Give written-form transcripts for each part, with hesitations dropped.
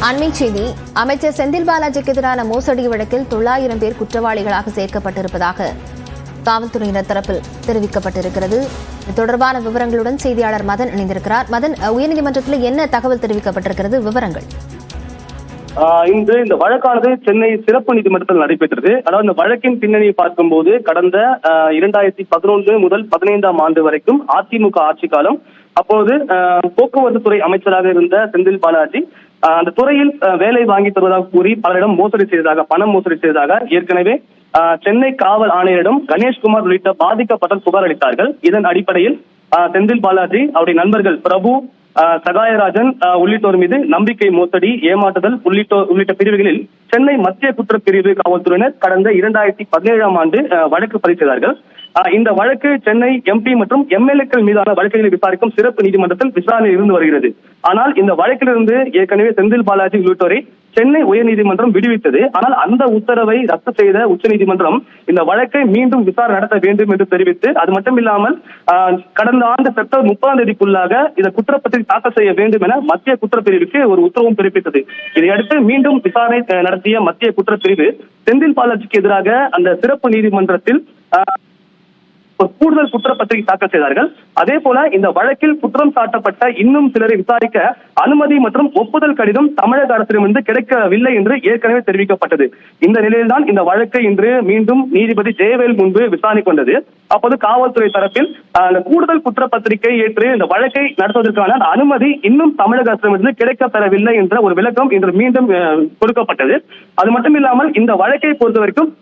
அண்மை செய்தி. அமைச்சர் செந்தில் பாலாஜிக்கு எதிரான மோசடி வழக்கில் 900 பேர் குற்றவாளிகளாக சேர்க்கப்பட்டிருப்பதாக காவல்துறையினர் தரப்பில் தெரிவிக்கப்பட்டிருக்கிறது. இது தொடர்பான விவரங்களுடன் செய்தியாளர் மதன் இணைந்திருக்கிறார். மதன், உயர்நீதிமன்றத்தில் என்ன தகவல் தெரிவிக்கப்பட்டிருக்கிறது? விவரங்கள். இன்று இந்த வழக்கானது சென்னை சிறப்பு நீதிமன்றத்தில் நடைபெற்றது. அதாவது இந்த வழக்கின் பின்னணியை பார்க்கும்போது கடந்த 2011 முதல் 15ஆம் ஆண்டு வரைக்கும் அதிமுக ஆட்சி காலம். அப்போது போக்குவரத்து துறை அமைச்சராக இருந்த செந்தில் பாலாஜி அந்த துறையில் வேலை வாங்கி தருவதாக கூறி பலரிடம் மோசடி செய்ததாக, பணம் மோசடி செய்ததாக ஏற்கனவே சென்னை காவல் ஆணையரிடம் கணேஷ்குமார் உள்ளிட்ட பாதிக்கப்பட்ட புகார் அளித்தார்கள். இதன் அடிப்படையில் செந்தில் பாலாஜி அவருடைய நண்பர்கள் பிரபு, சகாயராஜன் உள்ளிட்டோர் மீது நம்பிக்கை மோசடி, ஏமாற்றுதல் உள்ளிட்ட பிரிவுகளில் சென்னை மத்திய குற்றப்பிரிவு காவல்துறையினர் கடந்த 2017ஆம் ஆண்டு வழக்கு பதிவு செய்தார்கள். இந்த வழக்கு சென்னை எம்பி மற்றும் எம்எல்ஏக்கள் மீதான வழக்குகளை விசாரிக்கும் சிறப்பு நீதிமன்றத்தில் விசாரணை இருந்து வருகிறது. ஆனால் இந்த வழக்கிலிருந்து ஏற்கனவே செந்தில் பாலாஜி உள்ளிட்டோரை சென்னை உயர்நீதிமன்றம் விடுவித்தது. ஆனால் அந்த உத்தரவை ரத்து செய்த உச்சநீதிமன்றம் இந்த வழக்கை மீண்டும் விசாரணை நடத்த வேண்டும் என்று தெரிவித்து, அது மட்டும் இல்லாமல் கடந்த ஆண்டு செப்டம்பர் 30ஆம் தேதிக்குள்ளாக இந்த குற்றப்பத்திரிகை தாக்கல் செய்ய வேண்டும் என மத்திய குற்றப்பிரிவுக்கு ஒரு உத்தரவும் பிறப்பித்தது. இதையடுத்து மீண்டும் விசாரணை நடத்திய மத்திய குற்றப்பிரிவு செந்தில் பாலாஜிக்கு எதிராக அந்த சிறப்பு நீதிமன்றத்தில் கூடுதல் குற்றப்பத்திரிகை தாக்கல் செய்தார்கள். அதே போல இந்த வழக்கில் குற்றம் சாட்டப்பட்ட இன்னும் சிலரை விசாரிக்க அனுமதி மற்றும் ஒப்புதல் கடிதம் தமிழக அரசிடமிருந்து கிடைக்கவில்லை என்று ஏற்கனவே தெரிவிக்கப்பட்டது. இந்த நிலையில்தான் இந்த வழக்கை இன்று மீண்டும் நீதிபதி ஜெயவேல் முன்பு விசாரணை கொண்டது. அப்போது காவல்துறை தரப்பில் கூடுதல் குற்றப்பத்திரிகை ஏற்று இந்த வழக்கை நடத்துவதற்கான அனுமதி இன்னும் தமிழக அரசிடமிருந்து கிடைக்கப்பெறவில்லை என்ற ஒரு விளக்கம் இன்று மீண்டும் கொடுக்கப்பட்டது. அது மட்டும் இல்லாமல் இந்த வழக்கை பொறுத்தவரைக்கும்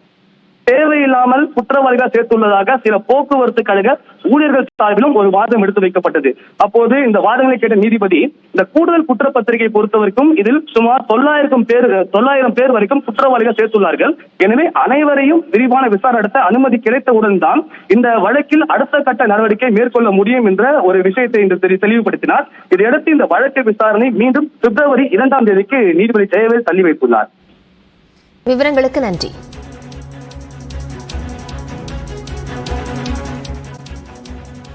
தேவையில்லாமல் குற்றவாளிகள் சேர்த்துள்ளதாக சில போக்குவரத்து கழக ஊழியர்கள் சார்பிலும் ஒரு வாதம் எடுத்து வைக்கப்பட்டது. அப்போது இந்த வாதங்களை கேட்ட நீதிபதி இந்த கூடுதல் குற்றப்பத்திரிகை பொறுத்தவரைக்கும் இதில் சுமார் 900 பேர் வரைக்கும் குற்றவாளிகள் சேர்த்துள்ளார்கள். எனவே அனைவரையும் விரிவான விசாரணை நடத்த அனுமதி கிடைத்தவுடன் தான் இந்த வழக்கில் அடுத்த கட்ட நடவடிக்கை மேற்கொள்ள முடியும் என்ற ஒரு விஷயத்தை இன்று தெளிவுபடுத்தினார். இதையடுத்து இந்த வழக்கு விசாரணை மீண்டும் பிப்ரவரி 2ஆம் தேதிக்கு நீதிபதி ஜெயவேல் தள்ளி வைத்துள்ளார். விவரங்களுக்கு நன்றி.